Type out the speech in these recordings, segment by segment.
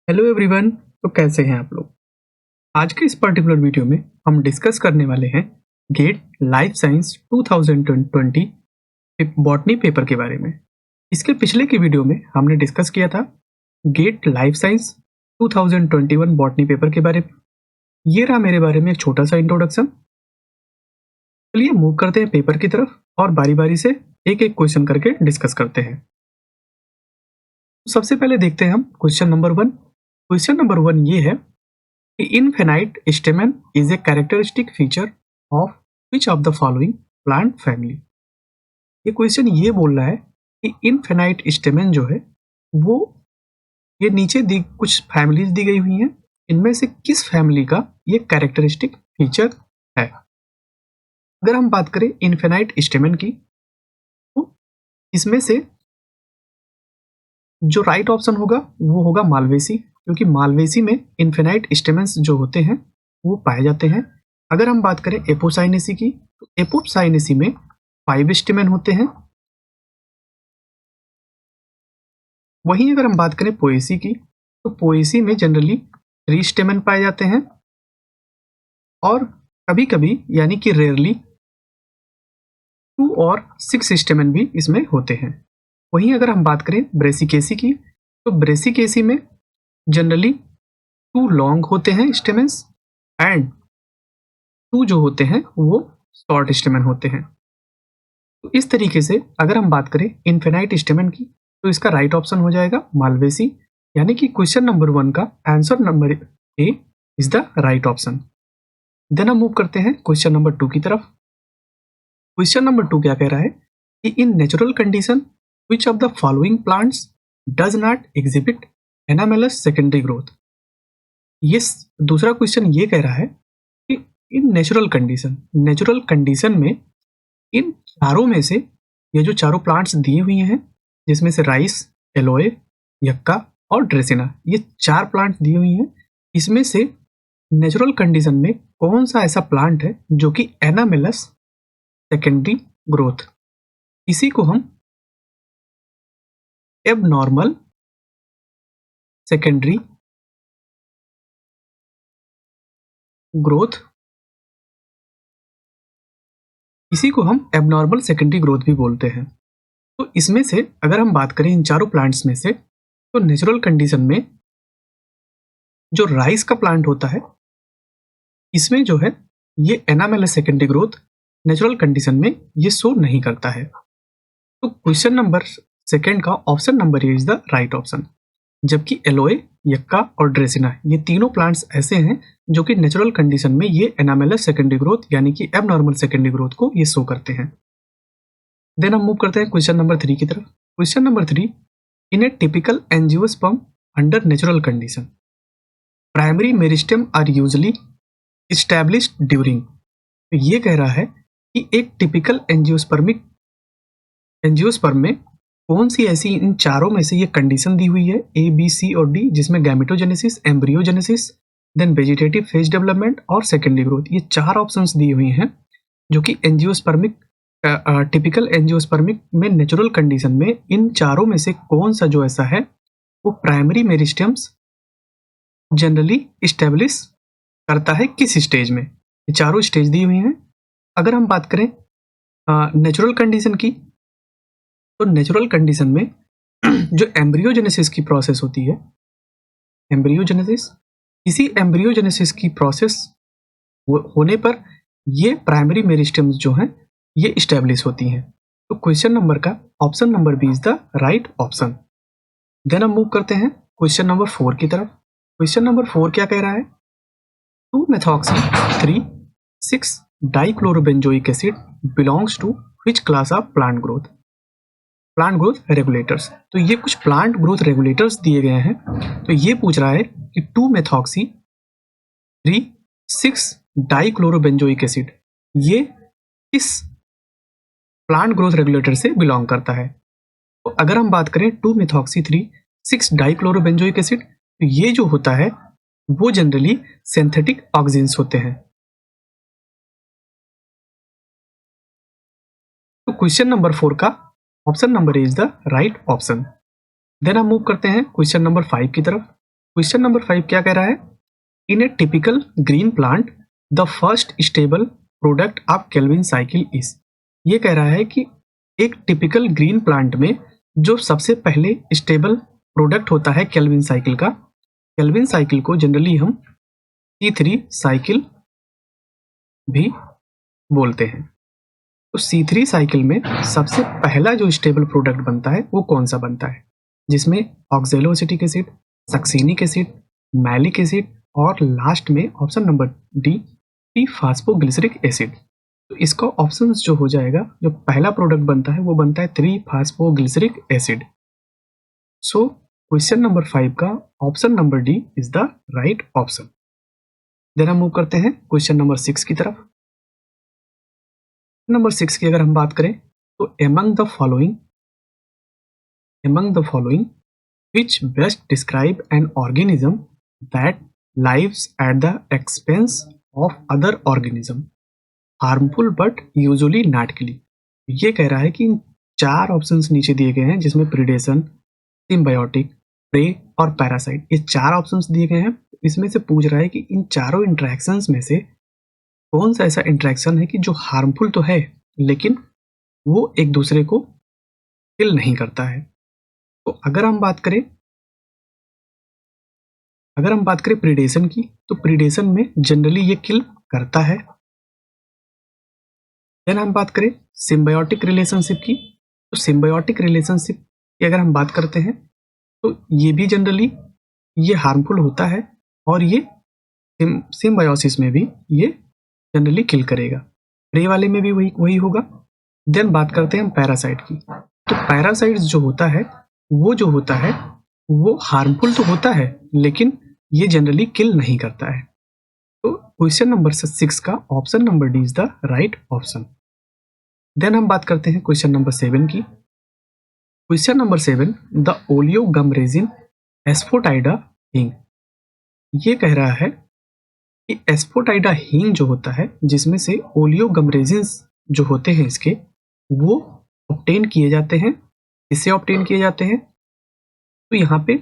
Hello everyone. तो कैसे हैं आप लोग। आज के इस पर्टिकुलर वीडियो में हम डिस्कस करने वाले हैं GATE life science 2020 botany paper के बारे में। इसके पिछले के वीडियो में हमने डिस्कस किया था GATE life science 2021 botany paper के बारे में। ये रहा मेरे बारे में एक छोटा सा इंट्रोडक्शन। चलिए मूव करते हैं पेपर की तरफ और बारी बारी से एक एक क्वेश्चन करके डिस्कस करते हैं। सबसे पहले देखते हैं हम क्वेश्चन नंबर 1। क्वेश्चन नंबर 1 ये है कि infinite स्टेमन is a characteristic feature of which of the following plant family. ये क्वेश्चन ये बोल रहा है कि इनफिनाइट स्टेमन जो है वो ये नीचे दी कुछ फैमिलीज दी गई हुई हैं, इनमें से किस फैमिली का ये कैरेक्टरिस्टिक फीचर है। अगर हम बात करें इनफिनाइट स्टेमन की तो इसमें से जो राइट ऑप्शन होगा वो होगा मालवेसी, क्योंकि मालवेसी में इनफिनाइट स्टेमेंस जो होते हैं वो पाए जाते हैं। अगर हम बात करें एपोसाइनेसी की तो एपोसाइनेसी में 5 स्टेमेन होते हैं। वहीं अगर हम बात करें पोएसी की तो पोएसी में जनरली 3 स्टेमेन पाए जाते हैं और कभी कभी यानी कि रेयरली 2 और 6 स्टेमेन भी इसमें होते हैं। वहीं अगर हम बात करें ब्रेसिकेसी की तो ब्रेसिकेसी में जनरली 2 लॉन्ग होते हैं स्टेमेंस एंड 2 जो होते हैं वो शॉर्ट स्टेमन होते हैं। तो इस तरीके से अगर हम बात करें इनफिनाइट स्टेमन की तो इसका राइट ऑप्शन हो जाएगा मालवेसी, यानी कि क्वेश्चन नंबर 1 का answer number A is the right option. Then हम मूव करते हैं क्वेश्चन नंबर 2 की तरफ। क्वेश्चन नंबर 2 क्या कह रहा है कि in natural condition which of the following plants does not exhibit anomalous secondary growth। ये दूसरा क्वेश्चन ये कह रहा है कि इन नेचुरल कंडीशन में इन चारों में से ये जो चारों प्लांट्स दिए हुए हैं जिसमें से राइस, एलोए, यक्का और ड्रेसिना, ये 4 प्लांट दिए हुए हैं, इसमें से नेचुरल कंडीशन में कौन सा ऐसा प्लांट है जो कि एनामेलस सेकेंडरी ग्रोथ, इसी को हम एबनॉर्मल सेकेंडरी ग्रोथ भी बोलते हैं। तो इसमें से अगर हम बात करें इन चारों प्लांट्स में से तो नेचुरल कंडीशन में जो राइस का प्लांट होता है इसमें जो है ये anomalous secondary growth natural condition में ये शो नहीं करता है। तो क्वेश्चन नंबर 2 का option number A is the right option. जबकि एलोए, यक्का और ड्रेसिना ये तीनों प्लांट्स ऐसे हैं जो कि नेचुरल कंडीशन में ये एनामेलस सेकेंडरी ग्रोथ यानी कि एबनॉर्मल सेकेंडरी ग्रोथ को ये शो करते हैं। देन हम मूव करते हैं क्वेश्चन नंबर 3 की तरफ। Question number 3, in a typical angiosperm under natural condition primary meristem are usually established during. तो ये कह रहा है कि एक टिपिकल एंजियोस्पर्म में कौन सी ऐसी इन चारों में से ये कंडीशन दी हुई है ए, बी, सी और डी, जिसमें gametogenesis, embryogenesis, then vegetative phase development और सेकेंडरी ग्रोथ, ये 4 ऑप्शंस दिए हुए हैं जो कि एंजियोस्पर्मिक टिपिकल एंजियोस्पर्मिक में नेचुरल कंडीशन में इन चारों में से कौन सा जो ऐसा है वो प्राइमरी मेरिस्टेम्स जनरली इस्टेब्लिश करता है किस स्टेज में। ये चारों स्टेज दी हुई हैं। अगर हम बात करें नेचुरल कंडीशन की तो नेचुरल कंडीशन में जो एम्ब्रियोजेनेसिस की प्रोसेस होती है, इसी एम्ब्रियोजेनेसिस की प्रोसेस होने पर ये प्राइमरी मेरिस्टेम्स जो हैं ये इस्टेब्लिश होती हैं। तो क्वेश्चन नंबर का option number B is the right option. Then हम मूव करते हैं क्वेश्चन नंबर 4 की तरफ। क्वेश्चन नंबर 4 क्या कह रहा है, 2-methoxy-3,6-डाइक्लोरोबेंजोइक acid belongs to which class of plant growth regulators. तो ये कुछ प्लांट ग्रोथ रेगुलेटर्स दिए गए हैं। तो ये पूछ रहा है कि 2-methoxy-3,6-डाइक्लोरोबेंजोइक एसिड ये किस प्लांट ग्रोथ रेगुलेटर से बिलोंग करता है। तो अगर हम बात करें 2-methoxy-3,6-डाइक्लोरोबेंजोइक एसिड, तो ये जो होता है वो जनरली सिंथेटिक ऑक्सिन्स होते हैं। तो क्वेश्चन नंबर 4 का option number A is the right option. Then हम मूव करते हैं क्वेश्चन नंबर 5 की तरफ। क्वेश्चन नंबर 5 क्या कह रहा है? In a typical green plant the first stable product of Calvin cycle is. ये कह रहा है कि एक टिपिकल ग्रीन प्लांट में जो सबसे पहले स्टेबल प्रोडक्ट होता है केल्विन साइकिल का, केल्विन साइकिल को जनरली हम C3 साइकिल भी बोलते हैं। तो C3 साइकिल में सबसे पहला जो स्टेबल प्रोडक्ट बनता है वो कौन सा बनता है? जिसमें oxaloacetic acid, succinic acid, malic acid और लास्ट में option number D phosphoglyceric acid. तो इसका ऑप्शन जो हो जाएगा, जो पहला प्रोडक्ट बनता है वो बनता है three phosphoglyceric acid. So question number 5 का option number D is the right option. Then हम मूव करते हैं क्वेश्चन नंबर 6 की तरफ। नंबर 6 की अगर हम बात करें तो among the following which best describe an organism that lives at the expense of other organism harmful but usually not killing। ये कह रहा है कि इन 4 ऑप्शंस नीचे दिए गए हैं जिसमें प्रीडेशन, सिम्बायोटिक, प्रे और पैरासाइट, ये 4 ऑप्शंस दिए गए हैं। इसमें से पूछ रहा है कि इन चारों इंटरेक्शंस में से कौन सा ऐसा इंटरेक्शन है कि जो हार्मफुल तो है लेकिन वो एक दूसरे को किल नहीं करता है। तो अगर हम बात करें प्रीडेशन की, तो प्रीडेशन में जनरली ये किल करता है। देन हम बात करें सिम्बायोटिक रिलेशनशिप की, तो सिम्बायोटिक रिलेशनशिप की अगर हम बात करते हैं तो ये भी जनरली ये हार्मफुल होता है और ये सिम्बायोसिस में भी ये जनरली किल करेगा। प्रे वाले में भी वही होगा। देन बात करते हैं हम पैरासाइट की, तो पैरासाइट्स जो होता है वो हार्मफुल तो होता है लेकिन ये जनरली किल नहीं करता है। तो क्वेश्चन नंबर 6 का option number D is the right option. Then हम बात करते हैं क्वेश्चन नंबर 7 की। Question number 7, the oleo gum resin asafoetida हींग। ये कह रहा है कि एस्फोटाइडा हींग जो होता है जिसमें से ओलियो गम रेजिन्स जो होते हैं इसके वो ऑब्टेन किए जाते हैं। इससे ऑब्टेन किए जाते हैं तो यहाँ पे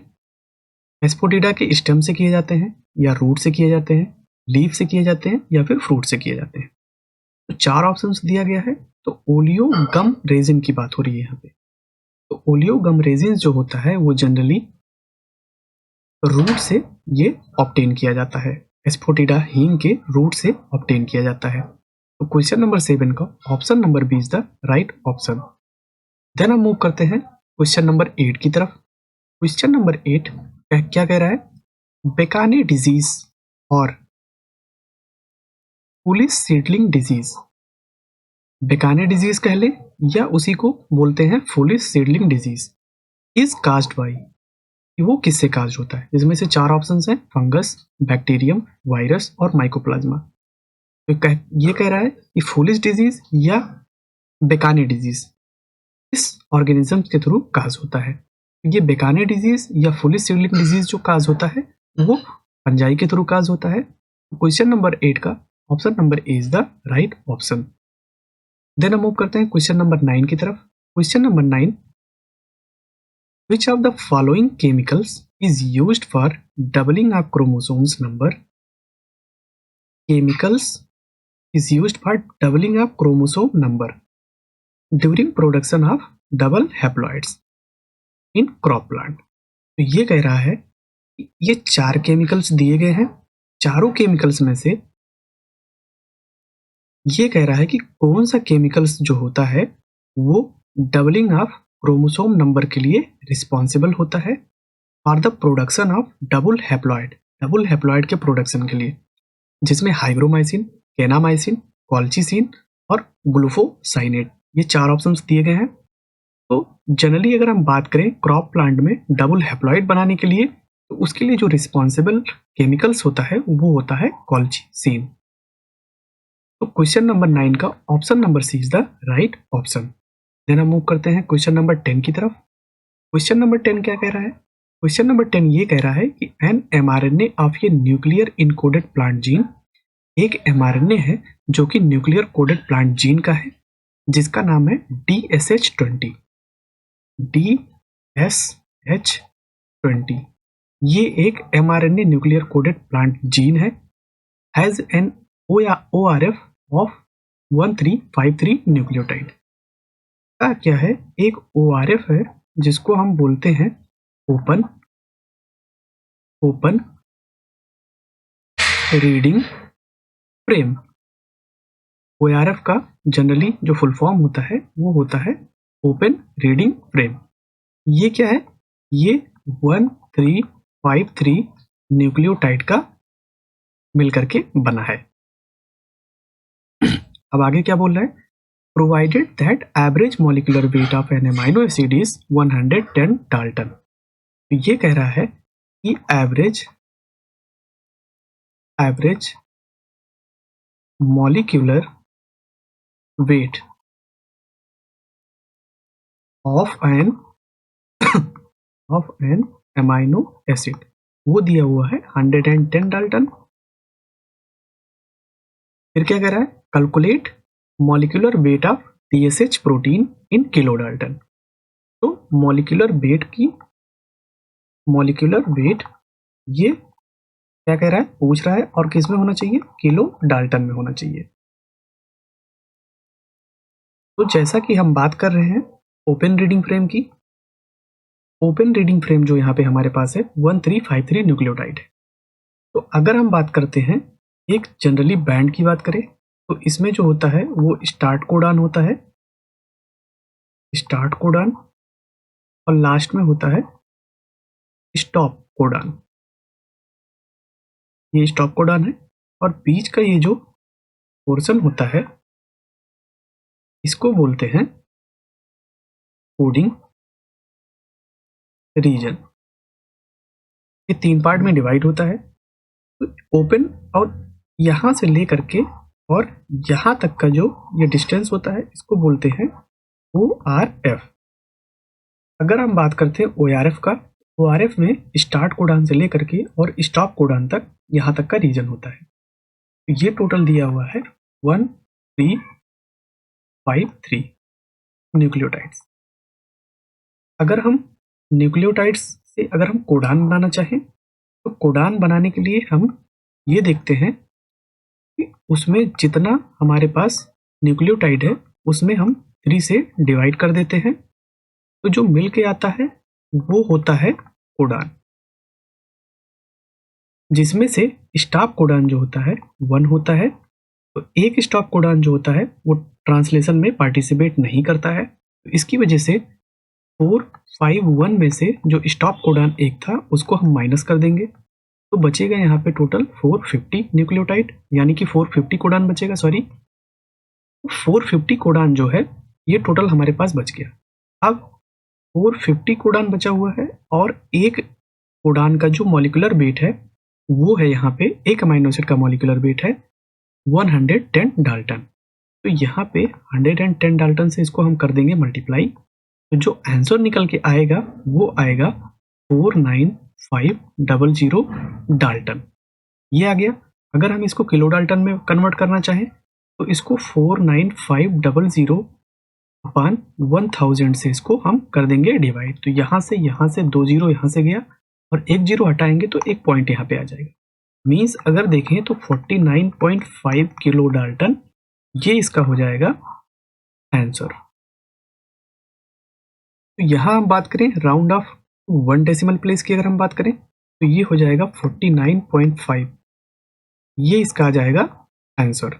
एस्फोटिडा के स्टेम से किए जाते हैं या रूट से किए जाते हैं, लीफ से किए जाते हैं या फिर फ्रूट से किए जाते हैं। तो 4 ऑप्शंस दिया गया है। तो ओलियो गम रेजिन की बात हो रही है यहाँ पे। तो ओलियो गम रेजिन जो होता है वो जनरली रूट से ये ऑब्टेन किया जाता है, एस्फोटिडा हींग के रूट से ऑब्टेन किया जाता है। तो क्वेश्चन नंबर 7 का option number B is the right option. Then हम मूव करते हैं क्वेश्चन नंबर 8 की तरफ। क्वेश्चन नंबर 8 क्या कह रहा है? बेकाने डिजीज और फुलिश सीडलिंग डिजीज, बेकाने डिजीज कह ले या उसी को बोलते हैं foolish seedling disease, is caused by, वो किससे काज होता है? इसमें से 4 ऑप्शंस हैं, फंगस, बैक्टीरियम, वायरस और माइकोप्लाज्मा। तो ये कह रहा है कि फुलिश डिजीज या बेकाने डिजीज इस ऑर्गेनिज्म के थ्रू काज होता है। ये बेकाने डिजीज या फुलिश सीडलिंग डिजीज जो काज होता है वो फंजाई के थ्रू काज होता है। क्वेश्चन नंबर 8 का option number A is the right option. Then हम मूव करते हैं क्वेश्चन नंबर 9 की तरफ। Question number 9, which of the following chemicals is used for doubling of chromosomes number? Chemicals is used for doubling of chromosome number during production of double haploids in crop plant। तो ये कह रहा है कि ये 4 chemicals दिए गए हैं। चारों केमिकल्स में से ये कह रहा है कि कौन सा केमिकल्स जो होता है वो डबलिंग ऑफ क्रोमोसोम नंबर के लिए रिस्पॉन्सिबल होता है for the production of double haploid के प्रोडक्शन के लिए, जिसमें हाइग्रोमाइसिन, केनामाइसिन, कॉल्चिसिन और ग्लूफोसाइनेट, ये 4 ऑप्शंस दिए गए हैं। तो जनरली अगर हम बात करें क्रॉप प्लांट में डबल हैप्लॉइड बनाने के लिए, तो उसके लिए जो रिस्पॉन्सिबल केमिकल्स होता है वो होता है कॉल्चिसिन। तो क्वेश्चन नंबर 9 का option number C is the right option. Then हम मूव करते हैं क्वेश्चन नंबर 10 की तरफ। क्वेश्चन नंबर 10 क्या कह रहा है? क्वेश्चन नंबर 10 ये कह रहा है कि an mRNA of a nuclear encoded plant gene, एक mRNA है जो कि न्यूक्लियर कोडेड प्लांट जीन का है जिसका नाम है DSH20। ये एक mRNA nuclear coded plant gene है, has an ORF of 1353 nucleotide. का क्या है, एक ORF है जिसको हम बोलते हैं ओपन रीडिंग फ्रेम। ORF का जनरली जो फुल फॉर्म होता है वो होता है ओपन रीडिंग फ्रेम। ये क्या है, ये 1353 न्यूक्लियोटाइड का मिलकर के बना है। अब आगे क्या बोल रहा है, provided that average molecular weight of an amino acid is 110 dalton. तो ये कह रहा है कि average molecular weight of an amino acid वो दिया हुआ है 110 डाल्टन। फिर क्या कह रहा है, calculate molecular weight of TSH protein in kilo Dalton. तो मॉलिक्यूलर वेट ये क्या कह रहा है, पूछ रहा है, और किस में होना चाहिए, किलो डाल्टन में होना चाहिए। तो जैसा कि हम बात कर रहे हैं ओपन रीडिंग फ्रेम की, ओपन रीडिंग फ्रेम जो यहाँ पे हमारे पास है 1353 न्यूक्लियोटाइड है। तो अगर हम बात करते हैं एक जनरली बैंड की बात करें तो इसमें जो होता है वो स्टार्ट कोडान होता है, स्टार्ट कोडान, और लास्ट में होता है स्टॉप कोडान। ये स्टॉप कोडान है, और बीच का ये जो पोर्शन होता है इसको बोलते हैं कोडिंग रीजन। ये 3 पार्ट में डिवाइड होता है, तो ओपन और यहां से लेकर के और यहां तक का जो ये डिस्टेंस होता है इसको बोलते हैं ORF। अगर हम बात करते हैं ORF का, ORF में स्टार्ट कोडान से लेकर के और स्टॉप कोडान तक यहां तक का रीजन होता है। तो ये टोटल दिया हुआ है 1353 न्यूक्लियोटाइड्स। अगर हम न्यूक्लियोटाइड्स से अगर हम कोडान बनाना चाहें तो कोडान बनाने के लिए हम ये देखते हैं कि उसमें जितना हमारे पास न्यूक्लियोटाइड है उसमें हम 3 से डिवाइड कर देते हैं, तो जो मिल के आता है वो होता है कोडान, जिसमें से स्टॉप कोडान जो होता है 1 होता है। तो एक स्टॉप कोडान जो होता है वो ट्रांसलेशन में पार्टिसिपेट नहीं करता है, तो इसकी वजह से 451 में से जो स्टॉप कोडान एक था उसको हम माइनस कर देंगे, तो बचेगा यहाँ पे टोटल 450 न्यूक्लियोटाइड, यानी कि 450 कोडान बचेगा, सॉरी 450 कोडान जो है ये टोटल हमारे पास बच गया। अब 450 कोडान बचा हुआ है और एक कोडान का जो मॉलिक्यूलर वेट है वो है यहाँ पे, एक अमीनो एसिड का मॉलिक्यूलर वेट है 110 डाल्टन। तो यहाँ पे 110 डाल्टन से इसको हम कर देंगे मल्टीप्लाई, तो जो आंसर निकल के आएगा वो आएगा 49500 डाल्टन। ये आ गया। अगर हम इसको किलो डाल्टन में कन्वर्ट करना चाहें तो इसको 49500 अपान 1000 से इसको हम कर देंगे डिवाइड। तो यहाँ से 2 जीरो यहाँ से गया और 1 जीरो हटाएंगे तो 1 पॉइंट यहाँ पे आ जाएगा। मीन्स अगर देखें तो 49.5 किलो डाल्टन ये इसका हो जाएगा आंसर। तो यहाँ हम बात करें राउंड ऑफ 1 डेसिमल प्लेस की, अगर हम बात करें तो ये हो जाएगा 49.5, ये इसका आ जाएगा आंसर।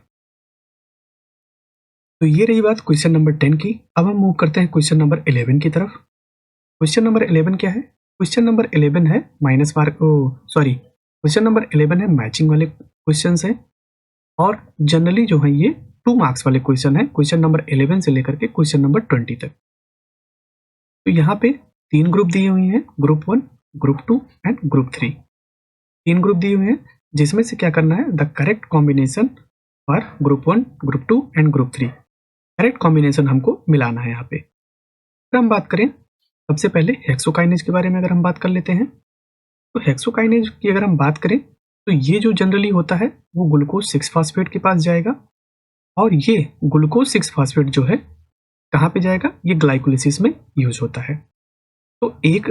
तो ये रही बात क्वेश्चन नंबर 10 की। अब हम मूव करते हैं क्वेश्चन नंबर 11 की तरफ। क्वेश्चन नंबर 11 क्या है, क्वेश्चन नंबर 11 है माइनस मार्क, क्वेश्चन नंबर 11 है मैचिंग वाले क्वेश्चन है, और जनरली जो है ये 2 मार्क्स वाले क्वेश्चन है, क्वेश्चन नंबर 11 से लेकर के क्वेश्चन नंबर 20 तक। तो यहाँ पे 3 ग्रुप दिए हुए हैं, group 1, group 2 and group 3। 3 group दिए हुए हैं जिसमें से क्या करना है, the correct combination for group 1, group 2 and group 3, correct combination हमको मिलाना है यहाँ पे। अगर हम बात करें सबसे पहले हेक्सोकाइनेज के बारे में अगर हम बात कर लेते हैं, तो हेक्सोकाइनेज की अगर हम बात करें तो ये जो जनरली होता है वो ग्लूकोज 6 फास्फेट के पास जाएगा, और ये ग्लूकोज 6 फास्फेट जो है कहाँ पे जाएगा, ये ग्लाइकोलिसिस में यूज होता है। तो एक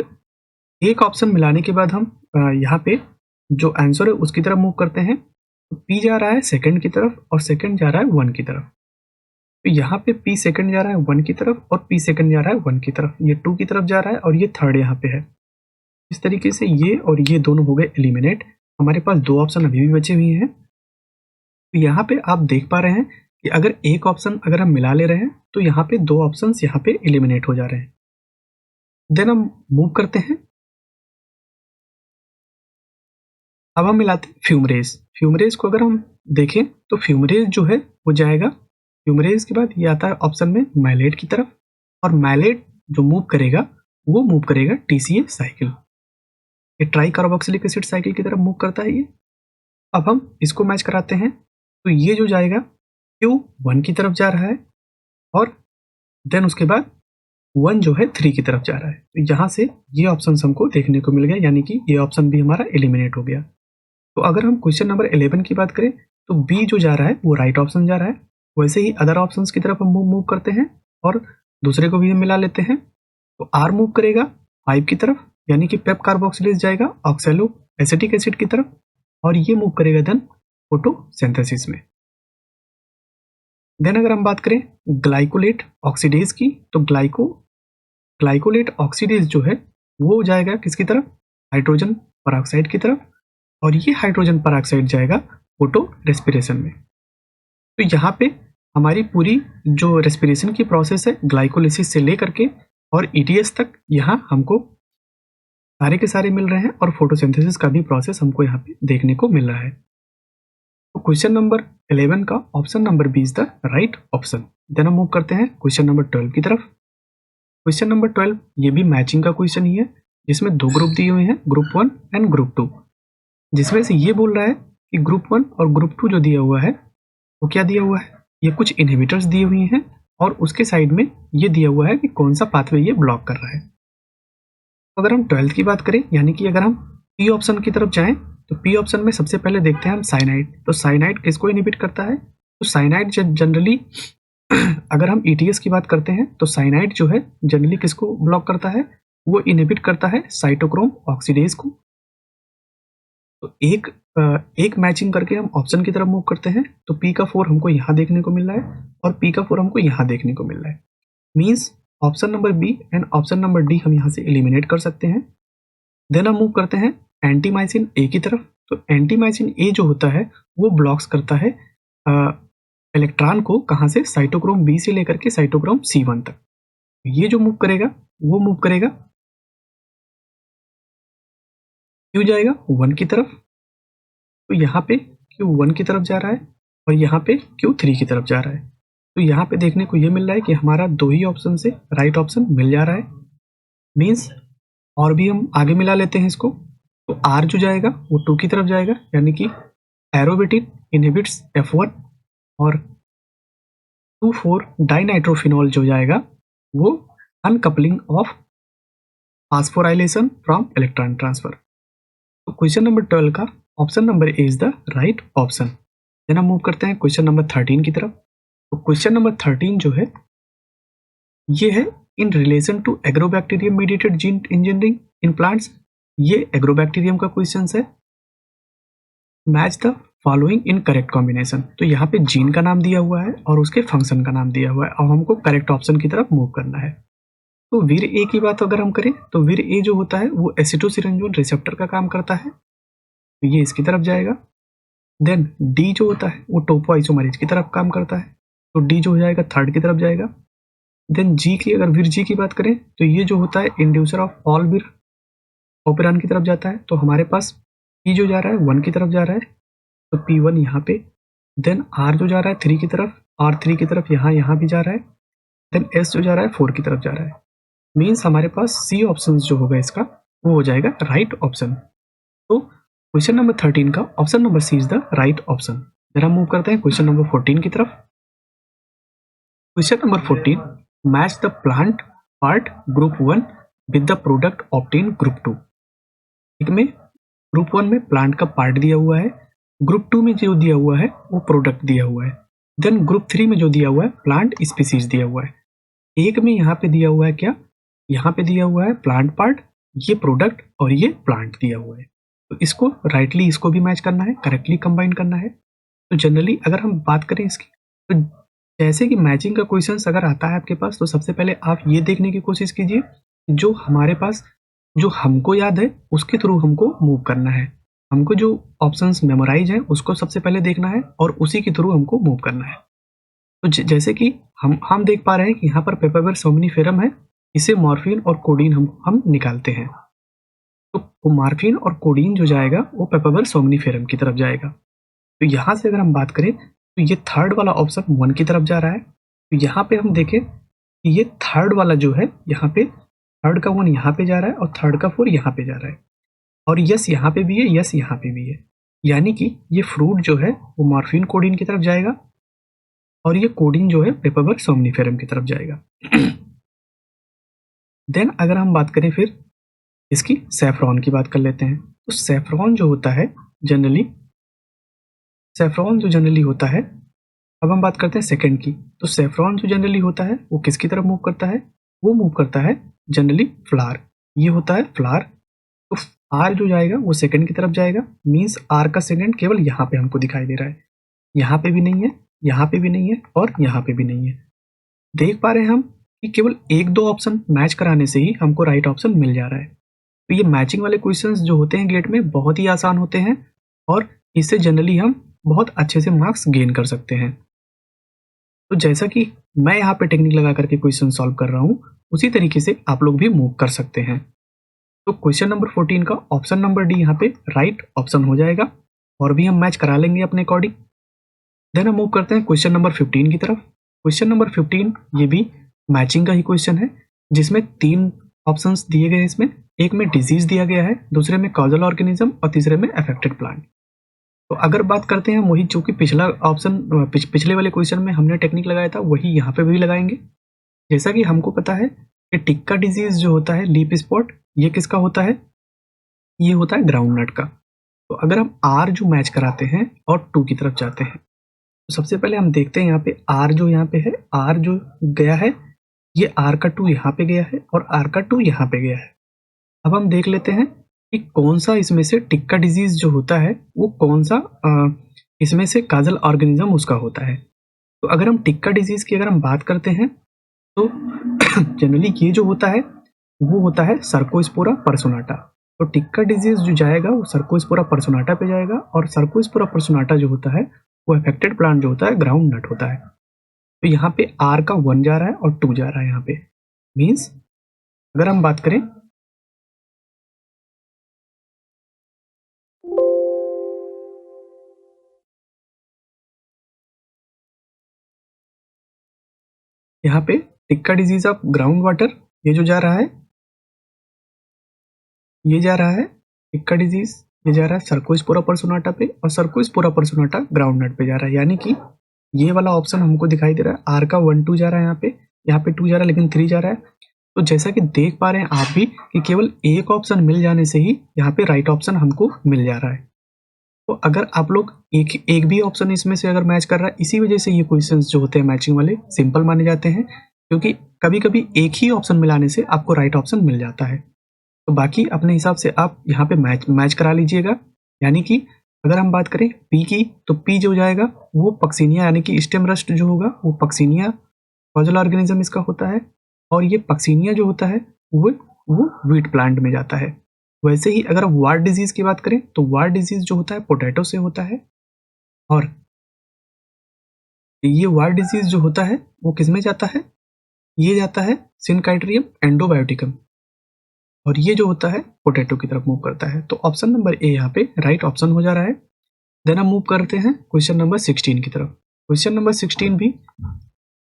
एक ऑप्शन मिलाने के बाद हम यहाँ पे जो आंसर है उसकी तरफ मूव करते हैं। तो पी जा रहा है सेकंड की तरफ और सेकंड जा रहा है 1 की तरफ। तो यहाँ पे पी सेकंड जा रहा है 1 की तरफ और पी सेकंड जा रहा है 1 की तरफ। ये 2 की तरफ जा रहा है और ये थर्ड यहाँ पे है। इस तरीके से ये और ये दोनों हो गए एलिमिनेट। हमारे पास 2 ऑप्शन अभी भी बचे हुए हैं। तो यहाँ पे आप देख पा रहे हैं कि अगर एक ऑप्शन अगर हम मिला ले रहे हैं तो यहाँ पे 2 ऑप्शंस यहाँ पे एलिमिनेट हो जा रहे हैं। देन हम मूव करते हैं। अब हम मिलाते हैं फ्यूमरेज। फ्यूमरेज को अगर हम देखें तो फ्यूमरेज जो है वो जाएगा, फ्यूमरेज के बाद ये आता है ऑप्शन में मैलेट की तरफ, और मैलेट जो मूव करेगा वो मूव करेगा टीसीए साइकिल। ये ट्राई कार्बोक्सिलिक एसिड साइकिल की तरफ मूव करता है ये। अब हम इसको मैच कराते हैं तो ये जो जाएगा Q1 की तरफ जा रहा है और देन उसके बाद 1 जो है 3 की तरफ जा रहा है। तो यहाँ से ये ऑप्शन हमको देखने को मिल गया, यानी कि ये ऑप्शन भी हमारा एलिमिनेट हो गया। तो अगर हम क्वेश्चन नंबर 11 की बात करें तो बी जो जा रहा है वो राइट ऑप्शन जा रहा है। वैसे ही अदर ऑप्शंस की तरफ हम मूव करते हैं और दूसरे को भी हम मिला लेते हैं। तो आर मूव करेगा 5 की तरफ, यानी कि पेप कार्बोक्सिलेज जाएगा ऑक्सैलो एसिटिक एसिड की तरफ, और ये मूव करेगा देन फोटोसिंथेसिस में। देन अगर हम बात करें ग्लाइकोलेट ऑक्सीडेज की, तो ग्लाइकोलेट ऑक्सीडेज जो है वो जाएगा किसकी तरफ, हाइड्रोजन परऑक्साइड की तरफ, और ये हाइड्रोजन परऑक्साइड जाएगा फोटो रेस्पिरेशन में। तो यहाँ पे हमारी पूरी जो रेस्पिरेशन की प्रोसेस है ग्लाइकोलिसिस से लेकर के और ईटीएस तक यहाँ हमको सारे के सारे मिल रहे हैं, और फोटोसिंथेसिस का भी प्रोसेस हमको यहाँ पे देखने को मिल रहा है। तो क्वेश्चन नंबर 11 का option number B is the right option. Then हम मूव करते हैं क्वेश्चन नंबर 12 की तरफ। क्वेश्चन नंबर 12 ये भी मैचिंग का क्वेश्चन ही है, जिसमें 2 ग्रुप दिए हुए हैं, ग्रुप 1 एंड ग्रुप 2, जिसमें से ये बोल रहा है कि ग्रुप 1 और ग्रुप 2 जो दिया हुआ है वो क्या दिया हुआ है, ये कुछ इनहिबिटर्स दिए हुए हैं और उसके साइड में ये दिया हुआ है कि कौन सा पाथवे ये ब्लॉक कर रहा है। तो अगर हम 12th की बात करें, यानी कि अगर हम पी ऑप्शन की तरफ जाएं तो पी ऑप्शन में सबसे पहले देखते हैं हम साइनाइड। तो साइनाइड किसको इनहिबिट करता है, तो साइनाइड जनरली अगर हम ईटीएस की बात करते हैं तो साइनाइड जो है जनरली किसको ब्लॉक करता है, वो इनहिबिट करता है साइटोक्रोम ऑक्सीडेज को। तो एक मैचिंग करके हम ऑप्शन की तरफ मूव करते हैं। तो पी का 4 हमको यहाँ देखने को मिल रहा है और पी का 4 हमको यहाँ देखने को मिल रहा है। Means option number B and option number D हम यहाँ से एलिमिनेट कर सकते हैं। देन हम मूव करते हैं एंटीमाइसिन ए की तरफ। तो एंटीमाइसिन ए जो होता है वो ब्लॉक्स करता है इलेक्ट्रॉन को, कहाँ से, साइटोक्रोम बी से लेकर के साइटोक्रोम C1 तक। ये जो मूव करेगा वो मूव करेगा क्यों जाएगा 1 की तरफ। तो यहाँ पे Q1 की तरफ जा रहा है और यहाँ पे Q3 की तरफ जा रहा है। तो यहाँ पे देखने को ये मिल रहा है कि हमारा 2 ही ऑप्शन से राइट ऑप्शन मिल जा रहा है। मीन्स और भी हम आगे मिला लेते हैं इसको। तो R जो जाएगा वो 2 की तरफ जाएगा, यानी कि एरोबेटिन इनहिबिट्स F1, और 2,4 डाइनाइट्रोफिनॉल जो जाएगा वो uncoupling of phosphorylation from electron transfer. तो क्वेश्चन नंबर 12 का option number A is the right option. Then हम मूव करते हैं क्वेश्चन नंबर 13 की तरफ। तो क्वेश्चन नंबर 13 जो है ये है in relation to agrobacterium mediated gene engineering in plants. ये एग्रोबैक्टीरियम का क्वेश्चन है। Match the following in correct combination. तो यहाँ पे जीन का नाम दिया हुआ है और उसके फंक्शन का नाम दिया हुआ है, और हमको करेक्ट ऑप्शन की तरफ मूव करना है। तो वीर ए की बात अगर हम करें तो वीर ए जो होता है वो एसिटोसिरिंजोन रिसेप्टर का काम करता है, तो ये इसकी तरफ जाएगा। देन डी जो होता है वो टोपो आइसोमरेज की तरफ काम करता है, तो डी जो हो जाएगा थर्ड की तरफ जाएगा। देन जी की, अगर वीर जी की बात करें तो ये जो होता है इंड्यूसर ऑफ ऑल वीर ऑपेरान की तरफ जाता है, तो हमारे पास पी जो जा रहा है 1 की तरफ जा रहा है, तो P1 यहाँ पे। देन R जो जा रहा है 3 की तरफ, R3 की तरफ यहाँ भी जा रहा है। देन S जो जा रहा है 4 की तरफ जा रहा है। मीन्स हमारे पास C ऑप्शन जो होगा इसका वो हो जाएगा राइट ऑप्शन। तो क्वेश्चन नंबर 13 का option number C is the right option. फिर हम मूव करते हैं क्वेश्चन नंबर 14 की तरफ। Question number 14, match the plant part group 1 with the product obtain group 2। ठीक में ग्रुप 1 में प्लांट का पार्ट दिया हुआ है, ग्रुप 2 में जो दिया हुआ है वो प्रोडक्ट दिया हुआ है। देन ग्रुप 3 में जो दिया हुआ है प्लांट स्पीसीज दिया हुआ है। एक में यहाँ पे दिया हुआ है क्या, यहाँ पे दिया हुआ है प्लांट पार्ट, ये प्रोडक्ट और ये प्लांट दिया हुआ है, तो इसको राइटली इसको भी मैच करना है, करेक्टली कंबाइन करना है। तो जनरली अगर हम बात करें इसकी, तो जैसे कि मैचिंग का क्वेश्चन अगर आता है आपके पास, तो सबसे पहले आप ये देखने की कोशिश कीजिए जो हमारे पास, जो हमको याद है उसके थ्रू हमको मूव करना है। हमको जो ऑप्शंस मेमोराइज हैं उसको सबसे पहले देखना है और उसी के थ्रू हमको मूव करना है। तो जैसे कि हम देख पा रहे हैं कि यहाँ पर पेपावर सोमनीफेरम है, इसे मॉर्फिन और कोडीन हम निकालते हैं। तो वो मॉर्फिन और कोडीन जो जाएगा वो पेपावर सोमनीफेरम की तरफ जाएगा। तो यहाँ से अगर हम बात करें तो ये थर्ड वाला ऑप्शन 1 की तरफ जा रहा है। तो यहाँ पे हम देखें कि ये थर्ड वाला जो है, यहाँ पे थर्ड का 1 यहाँ पे जा रहा है और थर्ड का 4 यहाँ पे जा रहा है, और यस यहाँ पे भी है, यस यहाँ पे भी है, यानी कि ये फ्रूट जो है वो मॉर्फिन कोडीन की तरफ जाएगा और ये कोडीन जो है पेपावर सोमनीफेरम की तरफ जाएगा। देन अगर हम बात करें फिर इसकी सैफरॉन की बात कर लेते हैं। तो सैफरॉन जो होता है जनरली, सैफरॉन जो जनरली होता है, अब हम बात करते हैं सेकंड की। तो सैफरॉन जो जनरली होता है वो किसकी तरफ मूव करता है, वो मूव करता है जनरली फ्लावर, ये होता है फ्लावर। तो आर जो जाएगा वो सेकंड की तरफ जाएगा, मीन्स आर का सेकंड केवल यहाँ पे हमको दिखाई दे रहा है, यहाँ पे भी नहीं है, यहाँ पे भी नहीं है और यहाँ पे भी नहीं है। देख पा रहे हैं हम कि केवल एक दो ऑप्शन मैच कराने से ही हमको राइट ऑप्शन मिल जा रहा है। तो ये मैचिंग वाले क्वेश्चंस जो होते हैं गेट में बहुत ही आसान होते हैं और इससे जनरली हम बहुत अच्छे से मार्क्स गेन कर सकते हैं। तो जैसा कि मैं यहाँ पे टेक्निक लगा करके क्वेश्चन सॉल्व कर रहा हूँ, उसी तरीके से आप लोग भी मूव कर सकते हैं। तो क्वेश्चन नंबर 14 का ऑप्शन नंबर डी यहाँ पे राइट ऑप्शन हो जाएगा, और भी हम मैच करा लेंगे अपने अकॉर्डिंग। देन हम मूव करते हैं क्वेश्चन नंबर 15 की तरफ। क्वेश्चन नंबर 15 ये भी मैचिंग का ही क्वेश्चन है, जिसमें 3 ऑप्शंस दिए गए हैं। इसमें एक में डिजीज दिया गया है, दूसरे में कॉजल ऑर्गेनिज्म और तीसरे में अफेक्टेड प्लांट। तो अगर बात करते हैं वही जो कि पिछला ऑप्शन पिछले वाले क्वेश्चन में हमने टेक्निक लगाया था, वही यहाँ पे भी लगाएंगे। जैसा कि हमको पता है कि टिक्का डिजीज जो होता है, लीफ स्पॉट, ये किसका होता है, ये होता है ग्राउंड नट का। तो अगर हम आर जो मैच कराते हैं और 2 की तरफ जाते हैं, तो सबसे पहले हम देखते हैं यहाँ पे आर जो यहाँ पे है, आर जो गया है, ये आर का 2 यहाँ पे गया है और आर का 2 यहाँ पे गया है। अब हम देख लेते हैं कि कौन सा इसमें से टिक्का डिजीज जो होता है वो कौन सा इसमें से काजल ऑर्गेनिज्म उसका होता है। तो अगर हम टिक्का डिजीज की अगर हम बात करते हैं तो जनरली ये जो होता है वो होता है सर्कोस्पोरा पर्सोनाटा। तो टिक्का डिजीज जो जाएगा वो सर्कोस्पोरा पर्सोनाटा पे जाएगा, और सर्कोस्पोरा पर्सोनाटा जो होता है वो अफेक्टेड प्लांट जो होता है ग्राउंड नट होता है। तो यहाँ पे आर का 1 जा रहा है और 2 जा रहा है यहाँ पे, मीन्स अगर हम बात करें यहाँ पे tikka disease of ground water, ये जो जा रहा है, ये जा रहा है टिक्का डिजीज, ये जा रहा है सर्कोस्पोरा पर्सोनाटा पे, और सर्कोस्पोरा पर्सोनाटा ग्राउंड नट पे जा रहा है। यानी कि ये वाला ऑप्शन हमको दिखाई दे रहा है, आर का 1 2 जा रहा है यहाँ पे 2 जा रहा है लेकिन 3 जा रहा है। तो जैसा कि देख पा रहे हैं आप भी कि केवल एक ऑप्शन मिल जाने से ही यहाँ पे राइट ऑप्शन हमको मिल जा रहा है। तो अगर आप लोग एक भी ऑप्शन इसमें से अगर मैच कर रहा है, इसी वजह से ये क्वेश्चंस जो होते हैं मैचिंग वाले सिंपल माने जाते हैं, क्योंकि कभी कभी एक ही ऑप्शन मिलाने से आपको राइट ऑप्शन मिल जाता है। तो बाकी अपने हिसाब से आप यहाँ पे मैच करा लीजिएगा। यानी कि अगर हम बात करें पी की, तो पी जो जाएगा वो पक्सिनिया यानी कि स्टेम रस्ट जो होगा वो पक्सिनिया कॉजल ऑर्गेनिज्म इसका होता है, और ये पक्सिनिया जो होता है वो व्हीट प्लांट में जाता है। वैसे ही अगर हम वार्ड डिजीज की बात करें तो वार्ड डिजीज जो होता है पोटैटो से होता है, और ये वार्ड डिजीज जो होता है वो किस में जाता है, ये जाता है सिनकाइट्रियम एंडोबायोटिकम, और ये जो होता है पोटैटो की तरफ मूव करता है। तो ऑप्शन नंबर ए यहाँ पे राइट ऑप्शन हो जा रहा है। देन हम मूव करते हैं क्वेश्चन नंबर 16 की तरफ। क्वेश्चन नंबर 16 भी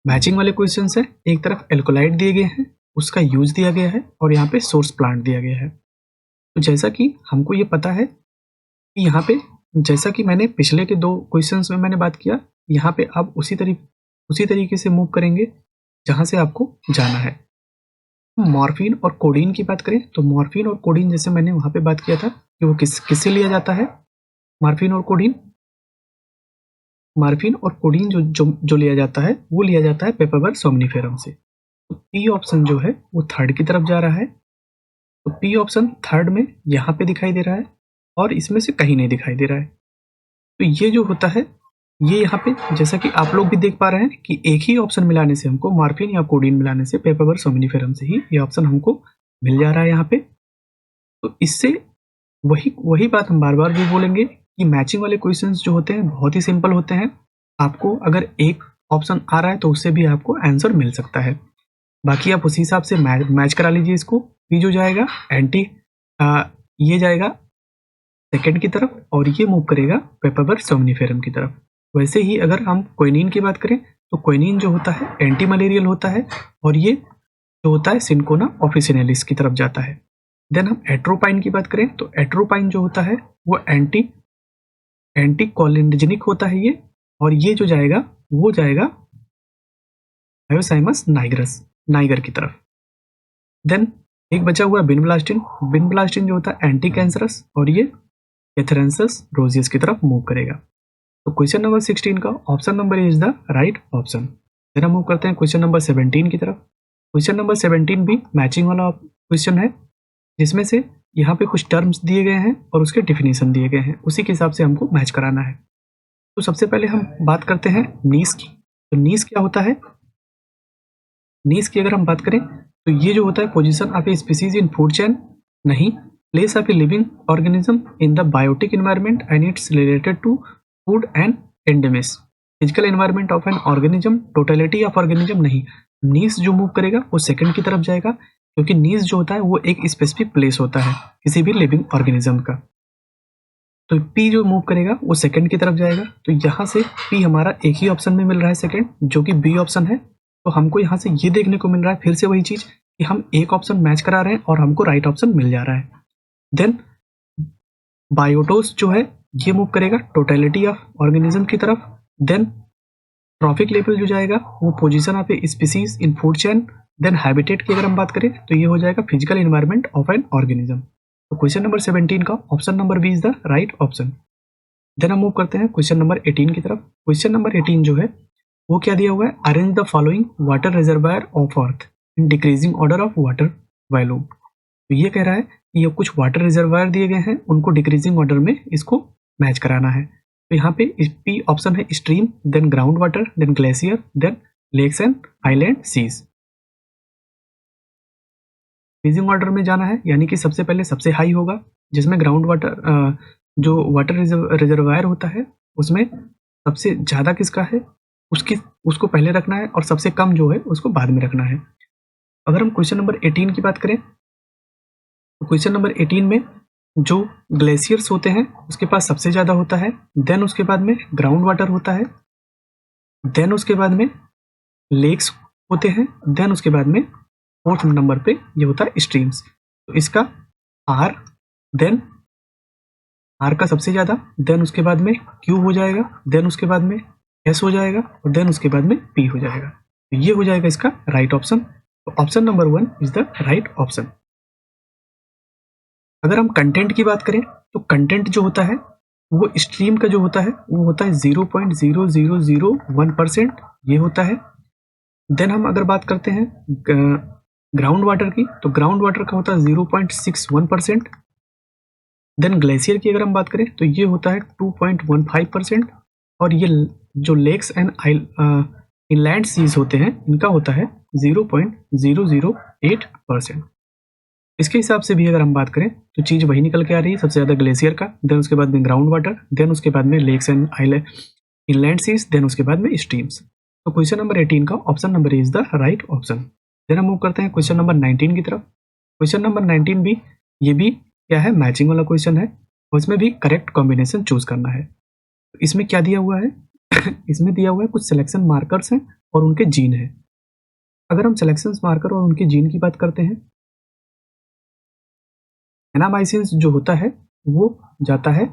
मैचिंग वाले क्वेश्चन है। एक तरफ एल्कोलाइड दिए गए हैं, उसका यूज दिया गया है, और यहाँ पे सोर्स प्लांट दिया गया है। तो जैसा कि हमको ये पता है कि यहाँ पे, जैसा कि मैंने पिछले के 2 क्वेश्चंस में मैंने बात किया, यहाँ पे आप उसी तरीके से मूव करेंगे जहाँ से आपको जाना है। मॉर्फिन और कोडीन की बात करें तो मॉर्फिन और कोडीन, जैसे मैंने वहाँ पे बात किया था कि वो किससे लिया जाता है, मॉर्फिन और कोडीन, मॉर्फिन और कोडीन जो लिया जाता है वो लिया जाता है पेपावर सोमनीफेरम से। तो पी ऑप्शन जो है वो थर्ड की तरफ जा रहा है, तो पी ऑप्शन थर्ड में यहाँ पे दिखाई दे रहा है और इसमें से कहीं नहीं दिखाई दे रहा है। तो ये जो होता है, ये यहाँ पे जैसा कि आप लोग भी देख पा रहे हैं कि एक ही ऑप्शन मिलाने से हमको मॉर्फिन या कोडीन मिलाने से पेपावर सोम्निफेरम से ही ये ऑप्शन हमको मिल जा रहा है यहाँ पे। तो इससे वही वही बात हम बार बार भी बोलेंगे कि मैचिंग वाले क्वेश्चंस जो होते हैं बहुत ही सिंपल होते हैं। आपको अगर एक ऑप्शन आ रहा है तो उससे भी आपको आंसर मिल सकता है। बाकी आप उसी हिसाब से मैच करा लीजिए इसको। पी जो जाएगा एंटी ये जाएगा सेकेंड की तरफ और ये मूव करेगा पेपावर सोम्निफेरम की तरफ। वैसे ही अगर हम क्विनीन की बात करें तो क्विनीन जो होता है एंटी मलेरियल होता है और ये जो होता है सिंकोना ऑफिसिनेलिस की तरफ जाता है। देन हम एट्रोपाइन की बात करें तो एट्रोपाइन जो होता है वो एंटी कोलिनर्जिक होता है ये, और ये जो जाएगा वो जाएगा हायोसाइमस नाइगर की तरफ। देन एक बचा हुआ बिनब्लास्टिन। बिनब्लास्टिन जो होता है एंटी कैंसरस और ये एथेरेंसस रोजियस की तरफ मूव करेगा। तो क्वेश्चन नंबर 16 का option number is the right option. Then हम मूव करते हैं क्वेश्चन नंबर 17 की तरफ। क्वेश्चन नंबर 17 भी मैचिंग वाला क्वेश्चन है, जिसमें से यहाँ पे कुछ टर्म्स दिए गए हैं और उसके डिफिनीशन दिए गए हैं, उसी के हिसाब से हमको मैच कराना है। तो सबसे पहले हम बात करते हैं नीस की। तो नीस क्या होता है? नीस की अगर हम बात करें तो ये जो होता है position of a species in food chain, नहीं, place of a living organism in the biotic environment and its related to food and enemies, physical environment of an organism, totality of organism, नहीं। Niche जो move करेगा वो second की तरफ जाएगा, क्योंकि नीस जो होता है वो एक स्पेसिफिक प्लेस होता है किसी भी लिविंग ऑर्गेनिज्म का। तो पी जो मूव करेगा वो सेकंड की तरफ जाएगा। तो यहाँ से पी हमारा एक ही ऑप्शन में मिल रहा है सेकंड, जो कि बी ऑप्शन है। तो हमको यहाँ से ये देखने को मिल रहा है फिर से वही चीज कि हम एक ऑप्शन मैच करा रहे हैं और हमको राइट ऑप्शन मिल जा रहा है। देन बायोटोस जो है ये मूव करेगा टोटलिटी ऑफ ऑर्गेनिज्म की तरफ। देन ट्रॉफिक लेवल जो जाएगा वो position of a species in food chain. Then habitat की अगर हम बात करें तो ये हो जाएगा physical environment of an organism. तो क्वेश्चन नंबर 17 का option number B is the right option. Then हम मूव करते हैं क्वेश्चन नंबर 18 की तरफ। क्वेश्चन नंबर 18 जो है वो क्या दिया हुआ है? Arrange the following water reservoir of earth in decreasing order of water volume. तो ये कह रहा है कि ये कुछ वाटर रिजर्वायर दिए गए हैं, उनको डिक्रीजिंग ऑर्डर में इसको मैच कराना है। तो यहाँ पे पी ऑप्शन है stream, then ground water, then glacier, then lakes and island seas. Decreasing order में जाना है, यानी कि सबसे पहले सबसे हाई होगा, जिसमें ग्राउंड वाटर जो वाटर रिजर्वायर होता है उसमें सबसे ज़्यादा किसका है उसको पहले रखना है, और सबसे कम जो है उसको बाद में रखना है। अगर हम क्वेश्चन नंबर 18 की बात करें तो क्वेश्चन नंबर 18 में जो ग्लेशियर्स होते हैं उसके पास सबसे ज़्यादा होता है, देन उसके बाद में ग्राउंड वाटर होता है, देन उसके बाद में लेक्स होते हैं, देन उसके बाद में फोर्थ नंबर पे ये होता है स्ट्रीम्स। तो इसका आर, देन आर का सबसे ज़्यादा, देन उसके बाद में क्यू हो जाएगा, देन उसके बाद में एस हो जाएगा, और देन उसके बाद में पी हो जाएगा। तो ये हो जाएगा इसका राइट ऑप्शन। तो option number 1 is the right option. अगर हम कंटेंट की बात करें तो कंटेंट जो होता है वो स्ट्रीम का जो होता है वो होता है 0.0001%, ये होता है। देन हम अगर बात करते हैं ग्राउंड वाटर की तो ग्राउंड वाटर का होता है 0.61%। देन ग्लेशियर की अगर हम बात करें तो ये होता है 2.15%, और ये जो लेक्स एंड इनलैंड सीज होते हैं इनका होता है 0.008%। इसके हिसाब से भी अगर हम बात करें तो चीज़ वही निकल के आ रही है, सबसे ज़्यादा ग्लेशियर का, देन उसके बाद में ग्राउंड वाटर, देन उसके बाद में lakes and inland seas, then उसके बाद में स्ट्रीम्स। तो क्वेश्चन नंबर 18 का option number is the right option. Then हम मूव करते हैं क्वेश्चन नंबर 19 की तरफ। क्वेश्चन नंबर 19 भी ये भी क्या है? मैचिंग वाला क्वेश्चन है, और इसमें भी करेक्ट कॉम्बिनेशन चूज करना है। तो इसमें क्या दिया हुआ है? इसमें दिया हुआ है कुछ सिलेक्शन मार्कर्स हैं और उनके जीन है। अगर हम सिलेक्शन मार्कर और उनके जीन की बात करते हैं, एनामाइसिन जो होता है वो जाता है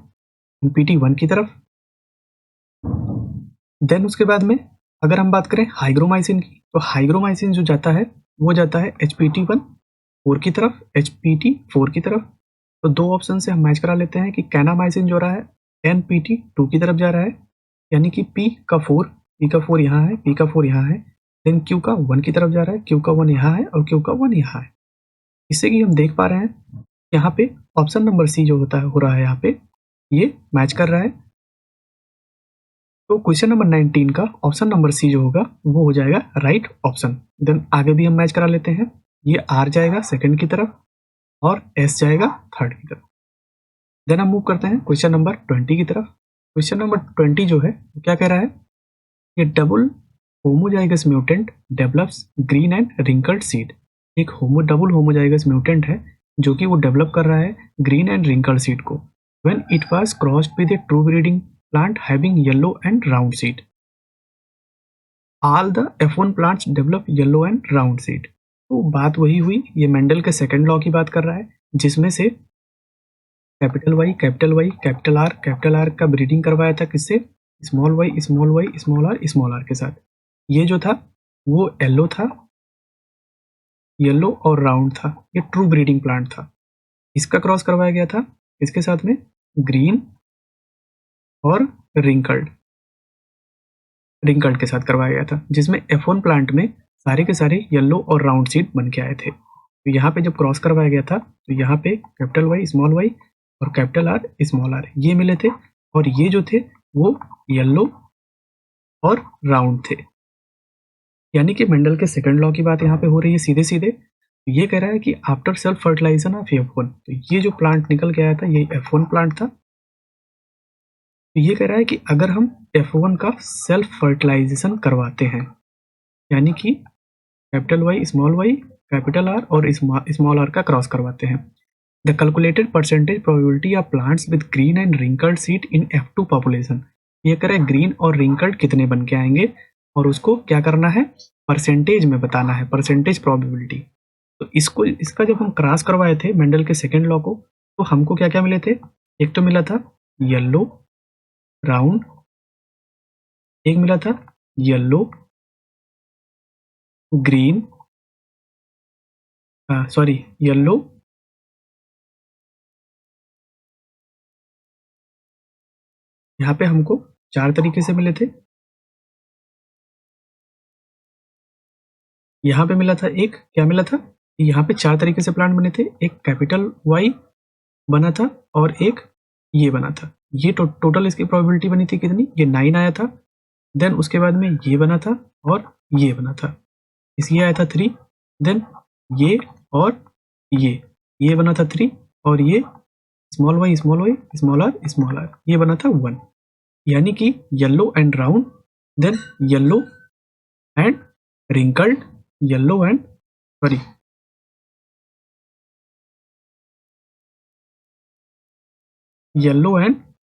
NPT1 की तरफ। देन उसके बाद में अगर हम बात करें हाइग्रोमाइसिन की तो हाइग्रोमाइसिन जो जाता है वो जाता है HPT4 की तरफ, HPT4 की तरफ। तो दो ऑप्शन से हम मैच करा लेते हैं कि कैनामाइसिन जो रहा है NPT2 की तरफ जा रहा है, यानी कि P का 4 यहाँ है, P का 4 यहाँ है, देन Q का 1 की तरफ जा रहा है, Q का 1 यहाँ है और Q का 1 यहाँ है। इससे कि हम देख पा रहे हैं यहाँ पे ऑप्शन नंबर सी जो होता है हो रहा है यहाँ पे ये मैच कर रहा है। तो क्वेश्चन नंबर 19 का ऑप्शन नंबर सी जो होगा वो हो जाएगा राइट ऑप्शन। देन आगे भी हम मैच करा लेते हैं। ये आर जाएगा सेकंड की तरफ और एस जाएगा थर्ड की तरफ। देन हम मूव करते हैं क्वेश्चन नंबर 20 की तरफ। क्वेश्चन नंबर 20 जो है वो क्या कह रहा है, ये double homozygous mutant develops green and wrinkled seed. एक डबल होमोजाइगस म्यूटेंट है जो कि वो डेवलप कर रहा है ग्रीन एंड रिंकल्ड सीड को when it was crossed with A true breeding plant having yellow and round seed. All the F1 plants develop yellow and round seed. तो बात वही हुई, ये मेंडल के सेकंड लॉ की बात कर रहा है जिसमें से कैपिटल वाई कैपिटल आर का ब्रीडिंग करवाया था किससे, स्मॉल वाई स्मॉल आर के साथ। ये जो था वो येलो था, येलो और राउंड था, ये ट्रू ब्रीडिंग प्लांट था। इसका क्रॉस करवाया गया था इसके साथ में ग्रीन और रिंकल्ड के साथ करवाया गया था जिसमें F1 प्लांट में सारे के सारे येलो और राउंड सीड बन के आए थे। तो यहाँ पे जब क्रॉस करवाया गया था तो यहाँ पे कैपिटल वाई और कैपिटल आर स्मॉल आर ये मिले थे और ये जो थे वो येलो और राउंड थे। यानी कि मेंडल के सेकंड लॉ की बात यहाँ पे हो रही है सीधे सीधे। ये कह रहा है कि after self fertilisation of F1, तो ये जो प्लांट निकल के आया था ये F1 प्लांट था। तो ये कह रहा है कि अगर हम F1 का सेल्फ फर्टिलाइजेशन करवाते हैं यानी कि कैपिटल वाई कैपिटल आर और स्मॉल आर का क्रॉस करवाते हैं, the calculated percentage probability of plants with green and wrinkled seed in F2 population. ये कह रहा है ग्रीन और रिंकल्ड कितने बन के आएंगे और उसको क्या करना है परसेंटेज में बताना है, परसेंटेज प्रोबेबिलिटी। तो इसका जब हम क्रॉस करवाए थे मेंडल के सेकेंड लॉ को तो हमको क्या क्या मिले थे, एक तो मिला था येलो राउंड, एक मिला था येलो ग्रीन येलो यहाँ पे हमको 4 तरीके से मिले थे। यहाँ पे मिला था एक, क्या मिला था, यहाँ पे 4 तरीके से प्लांट बने थे, एक कैपिटल वाई बना था और एक ये बना था। ये टोटल इसकी प्रोबेबिलिटी बनी थी कितनी, ये 9 आया था। देन उसके बाद में ये बना था और ये बना था, इसलिए आया था 3। देन ये और ये बना था 3 और ये स्मॉल वाई स्मॉल आर ये बना था 1। यानी कि yellow and round, then yellow and wrinkled, yellow and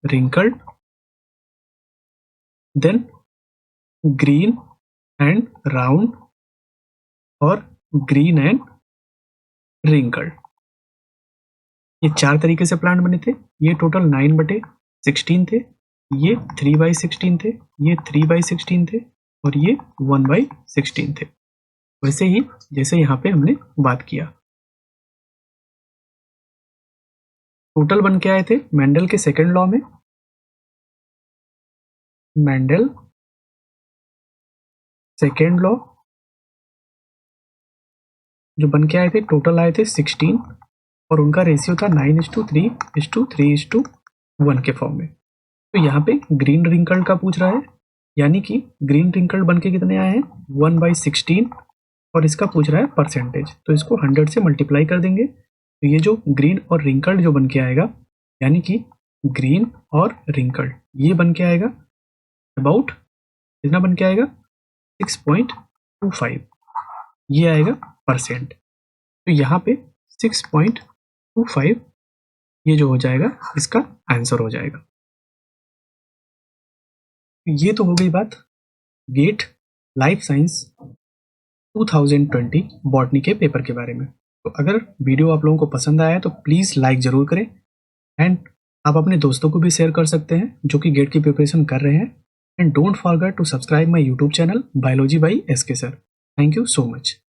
wrinkled, then green and round और ग्रीन एंड रिंकल्ड। ये 4 तरीके से प्लांट बने थे। ये टोटल 9/16 थे, ये 3/16 थे, ये 3/16 थे और ये 1/16 थे, वैसे ही जैसे यहाँ पे हमने बात किया। टोटल बन के आए थे मेंडल के सेकंड लॉ में, मेंडल सेकेंड लॉ जो बन के आए थे टोटल आए थे 16 और उनका रेशियो था 9:3:3:1 के फॉर्म में। तो यहाँ पे ग्रीन रिंकल्ड का पूछ रहा है, यानी कि ग्रीन रिंकल्ड बन के कितने आए हैं 1/16 और इसका पूछ रहा है परसेंटेज, तो इसको 100 से मल्टीप्लाई कर देंगे। तो ये जो ग्रीन और रिंकल्ड जो बन के आएगा यानी कि ग्रीन और रिंकल्ड ये बन के आएगा अबाउट कितना बन के आएगा 6.25, ये आएगा परसेंट। तो यहाँ पे 6.25 ये जो हो जाएगा इसका आंसर हो जाएगा। ये तो हो गई बात गेट लाइफ साइंस 2020 बॉटनी के पेपर के बारे में। तो अगर वीडियो आप लोगों को पसंद आया है तो प्लीज़ लाइक ज़रूर करें एंड आप अपने दोस्तों को भी शेयर कर सकते हैं जो कि गेट की प्रिपरेशन कर रहे हैं। And don't forget to subscribe my YouTube channel biology by SK sir. Thank you so much.